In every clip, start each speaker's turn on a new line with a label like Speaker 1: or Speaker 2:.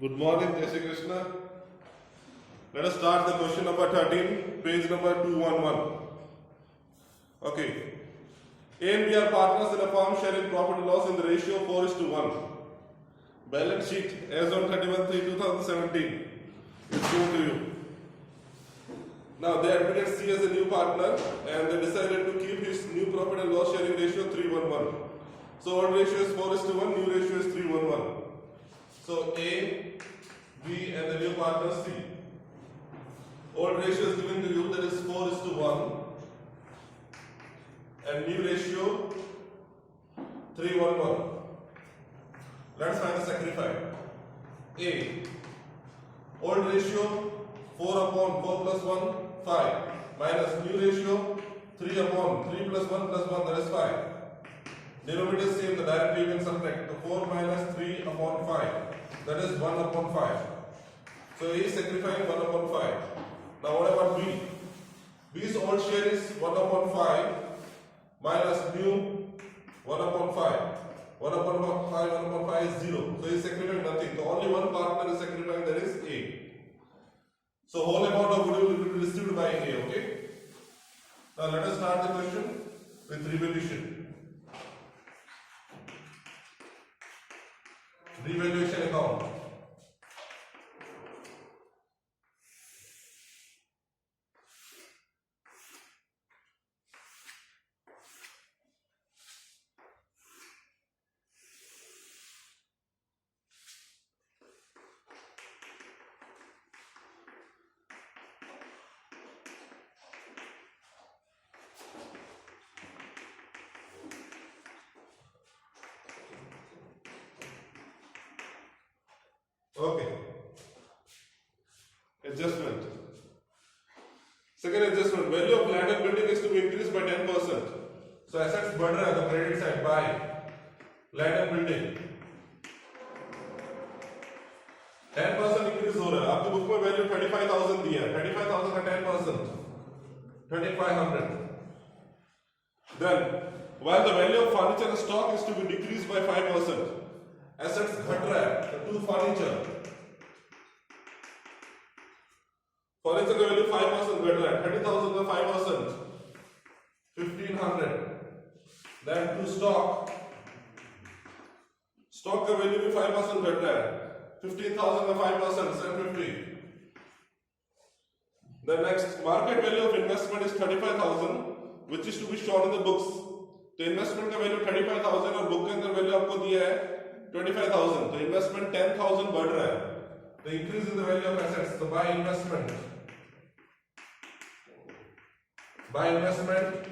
Speaker 1: Good morning, Jai Shri Krishna. Let us start the question number 13, page number 211. Okay. A and B are partners in a firm sharing profit and loss in the ratio 4:1. Balance sheet as on 31/3/2017 is shown to you. Now they admitted C as a new partner and they decided to keep his new profit and loss sharing ratio 3:1. So old ratio is 4:1, new ratio is 3:1. So A, B and the new partner C. Old ratio is given to you, that is 4:1 and new ratio 3:1. Let's find the sacrifice. A, old ratio 4/4 plus 1, 5, minus new ratio 3/3 plus 1 plus 1, that is 5. Denominator is same, the directly you can subtract. So 4 minus 3/5, that is 1/5. So A is sacrificing 1/5. Now what about B? B's old share is 1/5 minus new 1/5. 1/5 is 0. So he is sacrificing nothing. So only one partner is sacrificing, that is A. So whole amount of goodwill will be received by A. Okay. Now let us start the question with revaluation. Revaluation account. Okay. Adjustment. Second adjustment. Value of land and building is to be increased by 10%. So assets बढ़ रहा है तो credit side by land and building 10% increase हो रहा है. आपकी book में value 35,000 दिया है. 35,000 का 10% 2,500. Then while the value of furniture and stock is to be decreased by 5%. Assets घट रहा है तो to furniture का वैल्यू 5% घट रहा है. 30,000 का 5% 1,500. Then to stock का वैल्यू भी 5% घट रहा है. 15,000 का 5% 750. The next market value of investment is 35,000 which is to be shown in the books. तो इन्वेस्टमेंट का वैल्यू 35,000 और बुक के अंदर वैल्यू आपको दिया है 25,000. तो इन्वेस्टमेंट 10,000 बढ़ रहा है. तो increase in the value of assets. तो by investment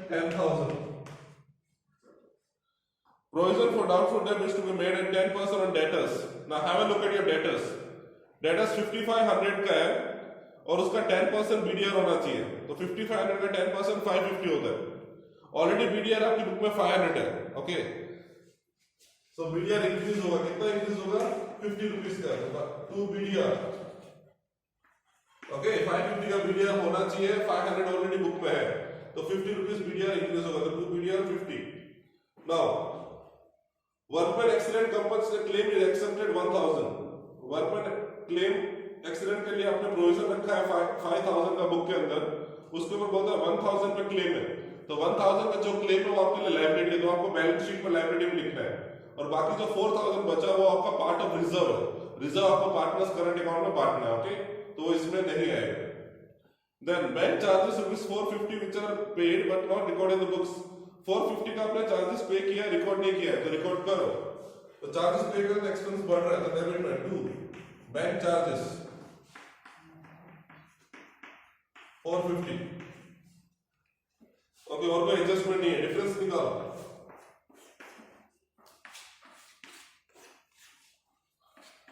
Speaker 1: 10,000. Provision for doubtful debt is to be made at 10% on debtors. Now have a look at your debtors. Debtors 5,500 का है और उसका 10% BDR होना चाहिए. तो 5,500 का 10% 550 होता है. ऑलरेडी BDR आपकी बुक में 500 है. ओके. So BDR इंक्रीज होगा. कितना इंक्रीज होगा? 50 रुपीज का. 2 BDR. ओके. 550 का BDR होना चाहिए. 500 ऑलरेडी बुक में है. तो 50 रुपीज BDR इंक्रीज होगा. तो 2 BDR 50. Now workman accident compensation claim is exempted 1,000. workman claim accident के लिए आपने प्रोविजन रखा है 5,000 का बुक के अंदर. उसके ऊपर बोलता है 1,000 पे क्लेम है. तो 1,000 का जो क्लेम है वो आपके लिए लायबिलिटी है. तो आपको बैलेंस शीट में लायबिलिटी में लिखना है. और बाकी जो 4,000 बचा वो आपका पार्ट ऑफ रिजर्व है. रिजर्व आपको पार्टनर्स करंट अकाउंट में बांटना है. ओके. तो वो इसमें नहीं आएगा. Then bank charges rupees 450 which are paid but not recorded in the books. 450 का आपने चार्जेस पे किया, रिकॉर्ड नहीं किया है तो रिकॉर्ड करो. तो चार्जेस पे करो तो एक्सपेंस बढ़ रहा है तो डेबिट में 2 बैंक चार्जेस 450. ओके. और कोई एडजस्टमेंट नहीं है. डिफरेंस निकालो.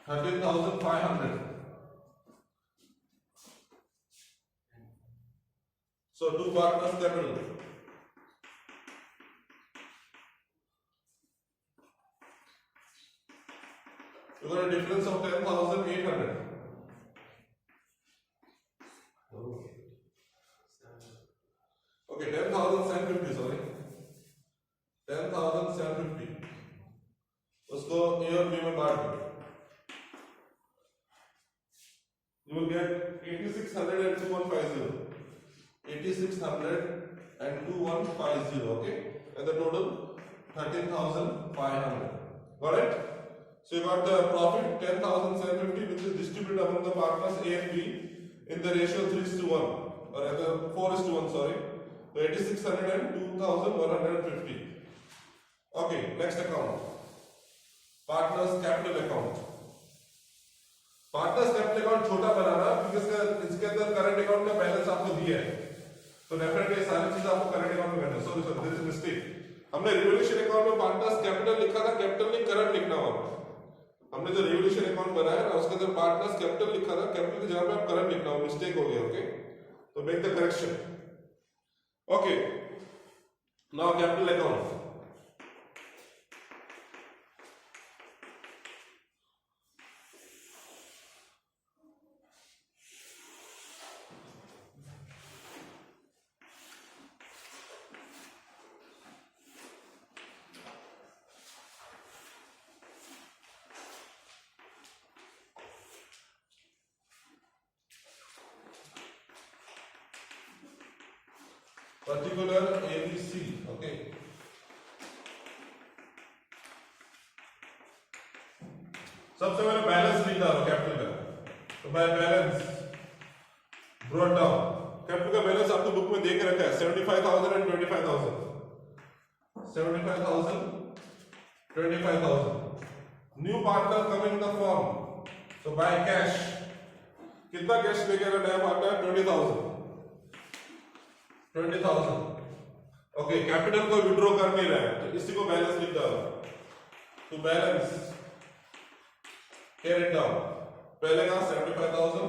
Speaker 1: 13,500. So 2 partners capital. You got a difference of 10,800. Okay, 10,750. Sorry, 10,750. उसको A और B में बांट दो. you will get 8600 and 2150. 8600 and 2150. Okay, and the total 13,500. Got it? So you got the profit 10,750, which is distributed among the partners A and B in the ratio 3:1, or rather 4:1. Sorry. So 8600 and 2150. Okay, next account. Partners capital account. Partners capital account छोटा बनाना क्योंकि इसके अंदर current account का balance आपको दिया है, तो definitely सारी चीज आपको करंट अकाउंट में करना है. Sorry sir, this is mistake. हमने रिवोल्यूशन अकाउंट में पार्टनर्स कैपिटल लिखा था, कैपिटल नहीं करंट लिखना होगा. हमने जो रिवोल्यूशन अकाउंट बनाया ना उसके अंदर पार्टनर्स कैपिटल लिखा था, कैपिटल की जगह पे आप करंट लिखना हो, मिस्टेक हो गया. ओके, तो make the correction. Okay, now capital account. Particular ABC. Okay. सबसे पहले बैलेंस लिख डालो कैपिटल का. तो bye balance brought down. Capital का बैलेंस आपको बुक में दे के रखा है 75,000 and 25,000. 75,000, 25,000. New partner coming in the form. So by cash. कितना कैश लेके नया पार्टनर? 20,000. 20,000. ओके, कैपिटल को विड्रॉ कर नहीं रहा है तो इसी को बैलेंस लिख डालो. तो बैलेंस कैरी डाउन. पहले का 75,000,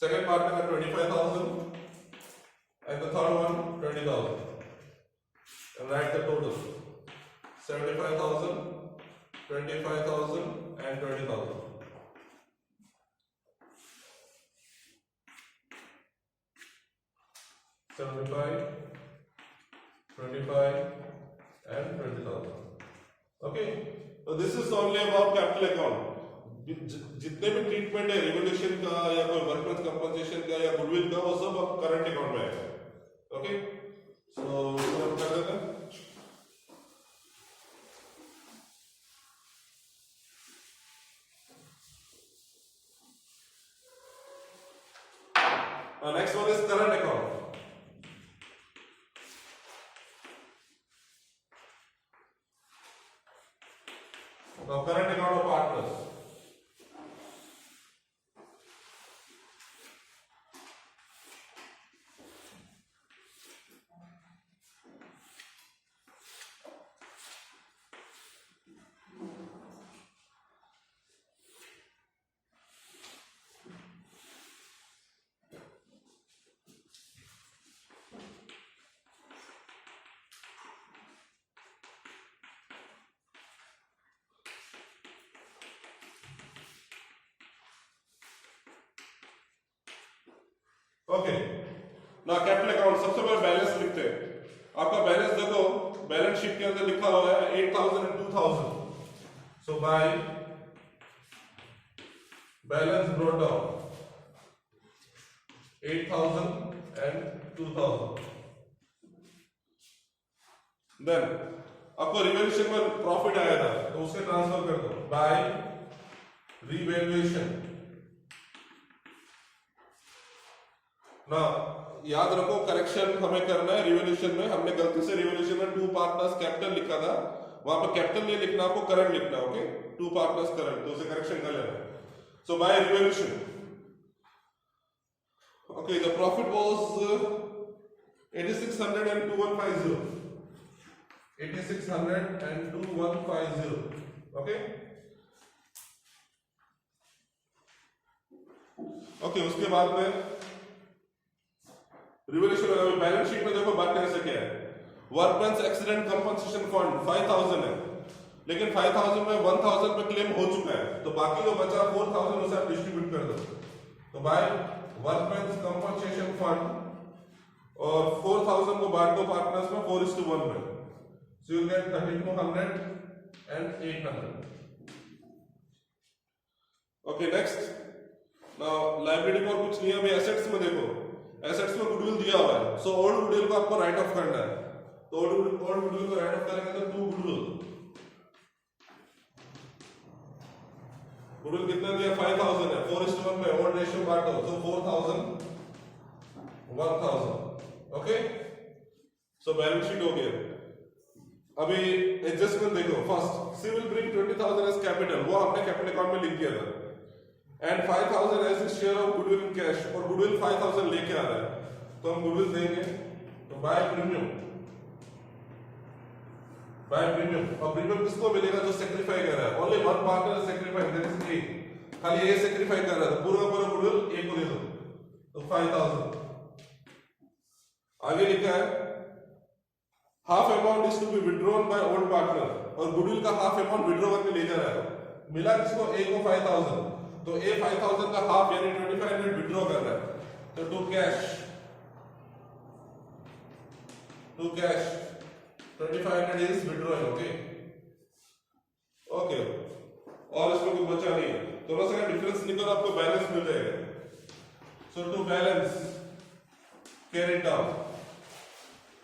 Speaker 1: सेकंड पार्टनर का 25,000 and the third one 20,000. And right the total 75,000, 25,000 and 20,000. $75, 25 and 20,000. Okay, so this is only about capital account. जितने भी ट्रीटमेंट है रिवोल्यूशन का या कोई वर्कमेंस कंपनसेशन का या गुडविल का, वो सब अब करंट अकाउंट में है. ओके, सो हम कर देते हैं. Next one is current account. Now current account of partners. Okay, ना कैपिटल अकाउंट. सबसे पहले बैलेंस लिखते हैं. आपका बैलेंस देखो, बैलेंस शीट के अंदर लिखा हुआ है 8,000 and 2,000. So by balance brought down 8,000 and 2,000. Then आपको रिवैल्यूएशन में प्रॉफिट आया था तो उसके ट्रांसफर कर दो बाय रिवैल्यूएशन. ना याद रखो, करेक्शन हमें करना है. रिवोल्यूशन में हमने गलती से रिवोल्यूशन में टू पार्टनर्स कैपिटल लिखा था, वहां पर कैपिटल नहीं लिखना, आपको करंट लिखना. ओके, टू पार्टनर्स करंट, तो उसे करेक्शन कर लेना. So by revolution. Okay, the profit was 8600 and 2150. 8600 and 2150. Okay, okay. उसके बाद में रिवोल्यूशन बैलेंस शीट में देखो, बात कैसे क्या है. वर्कमेंस एक्सीडेंट कंपनसेशन फंड 5,000 है, लेकिन 5,000 में 1,000 पे क्लेम हो चुका है, तो बाकी जो बचा 4,000 उसे आप डिस्ट्रीब्यूट कर दो. तो बाय वर्कमेंस कंपनसेशन फंड और 4,000 को बांट दो पार्टनर्स में 4:1 में. So you get 3,200 and 800. Okay, next. Now liability में और कुछ नहीं है, अभी एसेट्स में देखो, एसेट्स में गुडविल दिया हुआ है, सो ओल्ड गुडविल को आपको राइट ऑफ करना है, तो ओल्ड गुडविल को राइट ऑफ करेंगे तो 2 गुडविल कितना दिया 5000 है, 4:1 में ओल्ड रेशियो काटो, so 4000 1000, okay. So balance sheet हो गया। अभी एडजस्टमेंट देखो, first C will bring 20,000 as capital, वो हमने कैपिटल अकाउंट में लिख दिया था, and 5,000 as his share of goodwill in cash, और गुडविल 5,000 लेके आ रहा है, तो हम गुडविल देंगे, तो बाय प्रीमियम, और प्रीमियम किसको मिलेगा, जो सेक्रीफाई कर रहा है, only one partner sacrifice, that is a, खाली ए सेक्रीफाई कर रहा है, तो पूरा गुडविल ए को दे दो, तो 5,000। आगे लिखा है half amount is to be withdrawn by old partner, और गुडविल का हाफ अमाउंट विड्रॉ करके ले जा रहा है, मिला किसको, ए को 5,000, तो ए 5,000 का हाफ यानी 2500 विड्रॉ कर रहा है, तो to cash 2500 is withdrawing, okay, और इसमें कुछ बचा नहीं है, थोड़ा सा डिफरेंस निकल आपको बैलेंस मिल जाएगा। So to balance carry down,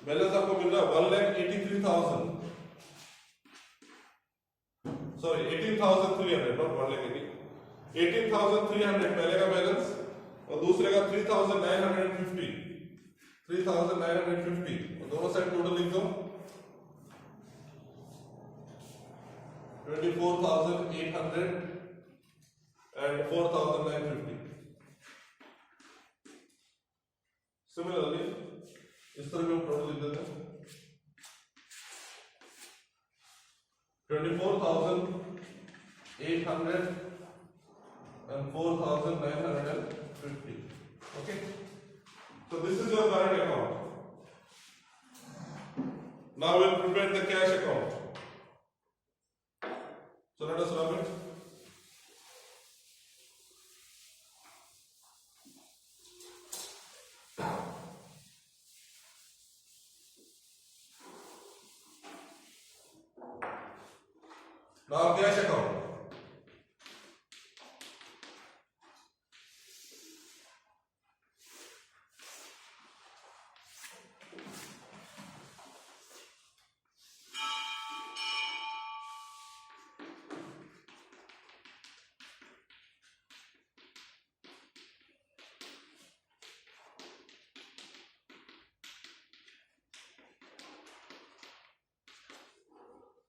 Speaker 1: balance आपको मिल रहा है 1,83,000, सॉरी 18,300, नॉट 1,80,000, 18,300 पहले का बैलेंस, और दूसरे का 3,950, और दोनों साइड टोटल लिख दो 24,800 and 4,950। सिमिलरली इस तरह में टोटल लिख देते हैं 24,800 and 4,950, okay, so this is your current account. Now we'll prepare the cash account, so let us run it. Now cash account,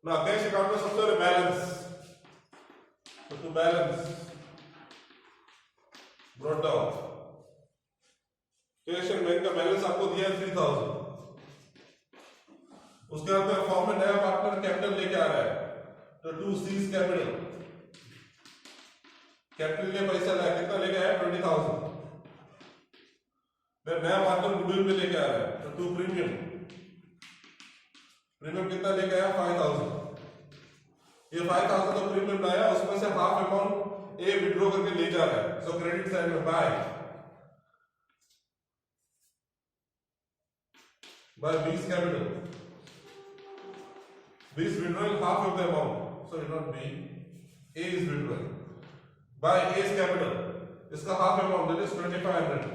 Speaker 1: now cash account में सबसे पहले बैलेंस, तो to balance brought down, cash and bank का balance आपको दिया 3,000, उसके बाद में फॉर्म में नया पार्टनर कैपिटल लेके आ रहा है, तो टू सीज कैपिटल, कैपिटल लिए पैसा लाया, कितना लेके आया 20,000, फिर नया पार्टनर गुडविल में लेके आ रहा है, तो टू प्रीमियम कितना लेके आया 5,000, ये 5,000 तो प्रीमियम लाया, उसमें से हाफ अमाउंट ए विड्रॉ करके ले जा रहा है, सो क्रेडिट साइड में bye B's capital, B is withdrawing half of the amount, sorry not B, A is withdrawing by A's capital, इसका half amount that is 2,500,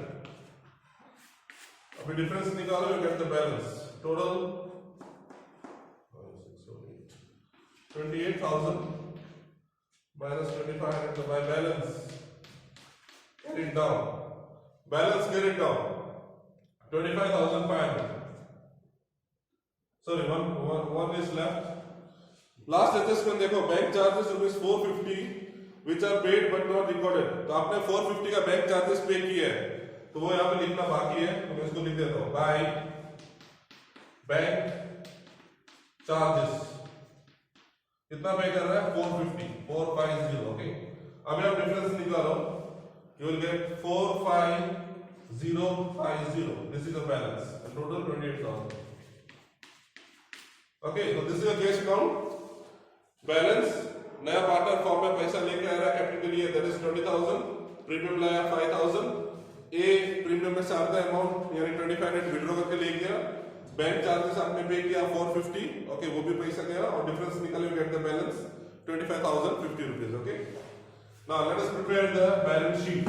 Speaker 1: अभी डिफरेंस निकालो, you get the balance total 28,000 minus 2,500, by balance carry it down, 25,500, sorry one is left, last adjustment देखो, bank charges ₹450 which are paid but not recorded, तो आपने 450 का bank charges पे किया है, तो वो यहाँ पे लिखना बाकी है, तो मैं इसको लिख देता हूँ बाय बैंक चार्जेस, कितना पे कर रहा है 450, ओके। अभी आप डिफरेंस निकालो, you will get 45050, this is the balance, and total 28,000, okay, so this is a cash account, balance, नया पार्टनर फॉर्म में पैसा लेके आ रहा है कैपिटल के लिए, that is 20,000, प्रीमियम लाया 5,000, ए प्रीमियम में से आधा अमाउंट यानी 2,500 विड्रॉ करके ले गया, बैंक चार्जेस आपने पे किया 450, ओके, वो भी पैसा गया, और डिफरेंस निकाले, get the balance 25,050 rupees, okay. Now let us prepare the balance sheet.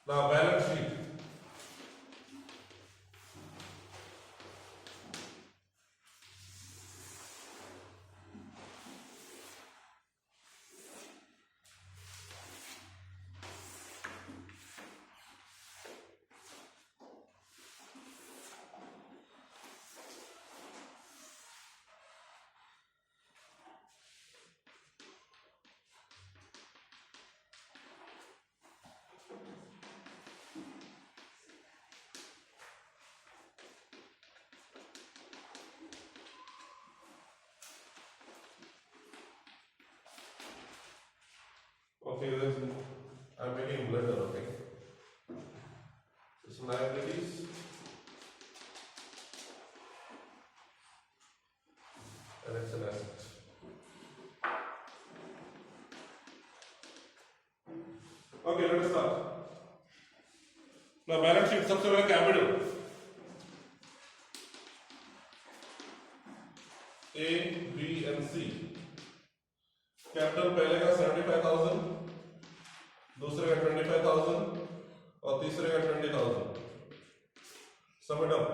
Speaker 1: Now balance sheet. Okay, I'm making blender, okay. It's liabilities. And it's an asset. Okay, let us start. Now balance sheet, सबसे पहले capital. A, B and C. Capital पहले का 75,000, दूसरे का 25,000 और तीसरे का 20,000. Sum it up.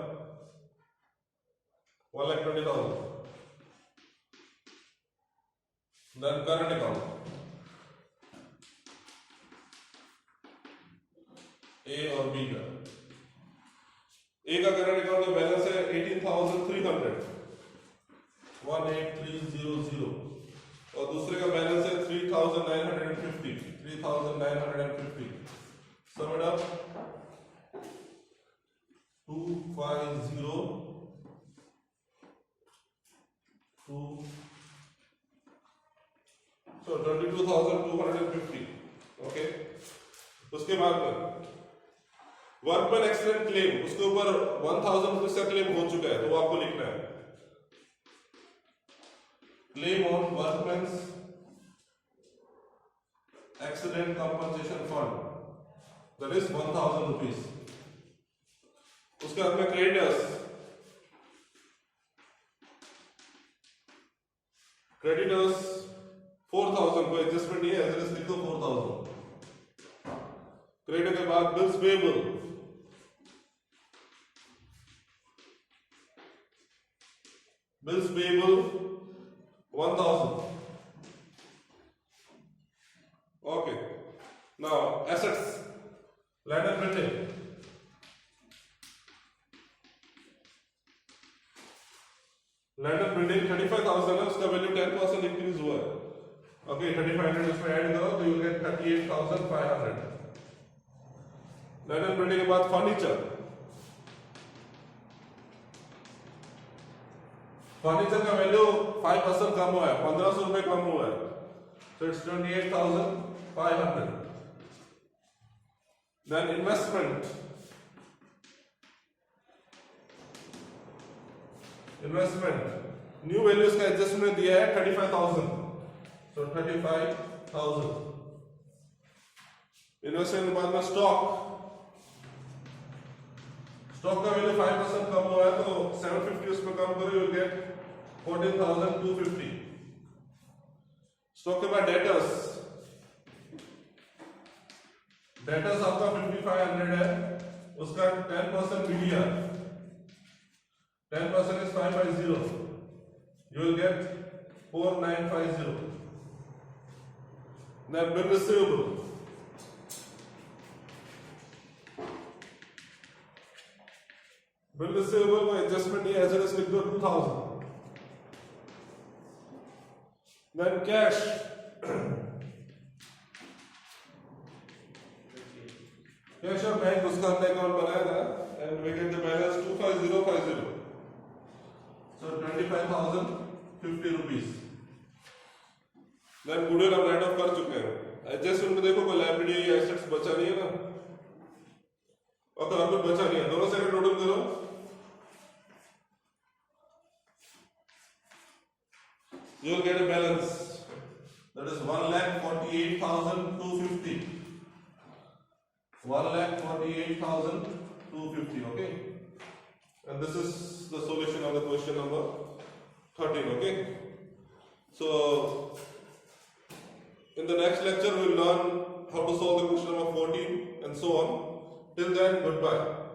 Speaker 1: 1,20,000. Then current account. A और B का. A का current account का बैलेंस है 18,300. 18,300. और दूसरे का बैलेंस है 3,950. 3,950. Sum it up. 250. 2. So 22,250. Okay. उसके बाद में वर्कमैन एक्सीडेंट क्लेम, उसके ऊपर 1,000 रुपीज का क्लेम हो चुका है, तो वो आपको लिखना है. Claim on workman's accident compensation fund, that is 1,000 rupees. उसके बाद में क्रेडिटर्स, क्रेडिटर्स 4,000, कोई एडजस्टमेंट नहीं है, एज लिख दो 4,000. क्रेडिटर के बाद bills payable, bills payable 1,000. Okay. Now assets, land and building. Land and building 35,000 है, उसका वैल्यू 10% इंक्रीज हुआ है. ओके, 3,500 उसमें ऐड करो तो you will get 38,500. Land and building के बाद फर्नीचर, फर्नीचर का वैल्यू 5% कम हुआ है, 1,500 रुपए कम हुआ है, so it's 28,500. Then investment, new values का एडजस्टमेंट दिया है 35,000, so 35,000. इन्वेस्टमेंट के बाद में स्टॉक का वैल्यू 5% कम हुआ है, तो 750 उसमें कम करो, यू विल गेट 14,250. स्टॉक के बाद डेटर्स आपका 5,500 है, उसका 10% BDR, 10% is 550. You will get 4,950. Then bill receivable. Bill receivable को adjustment ये as it is लिख दो 2,000. Then cash. Cash और बैंक उसका हमने अकाउंट बनाया था, and we get the balance 25050. So 25,050 rupees. Then goodwill हम राइट ऑफ कर चुके हैं. एडजस्टमेंट में देखो कोई लायबिलिटी या एसेट्स बचा नहीं है ना, और तो कुछ बचा नहीं है, दोनों से टोटल करो. You will get a balance that is 1,48,250. 1,48,250. Okay, and this is the solution of the question number 13. Okay, so in the next lecture we will learn how to solve the question number 14 and so on. Till then, goodbye.